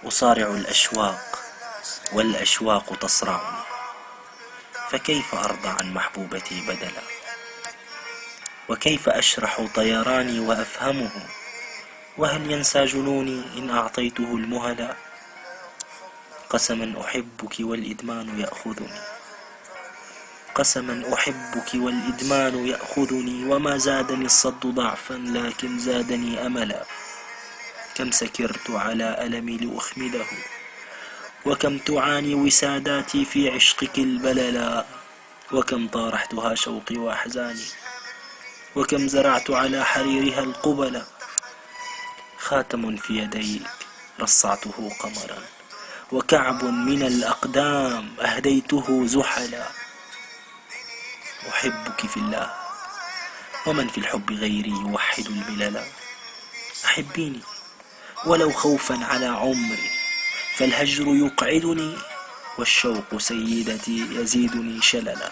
أصارع الأشواق والأشواق تصرعني، فكيف أرضى عن محبوبتي بدلا؟ وكيف أشرح طيراني وأفهمه، وهل ينسى جنوني إن أعطيته المهلا؟ قسما أحبك والإدمان يأخذني، قسما أحبك والإدمان يأخذني، وما زادني الصد ضعفا لكن زادني أملا. كم سكرت على ألمي لأخمده، وكم تعاني وساداتي في عشقك البللا. وكم طارحتها شوقي وأحزاني، وكم زرعت على حريرها القبلا. خاتم في يديك رصعته قمرا، وكعب من الأقدام أهديته زحلا. أحبك في الله، ومن في الحب غيري يوحد المللا. أحبيني ولو خوفا على عمري، فالهجر يقعدني، والشوق سيدتي يزيدني شللا.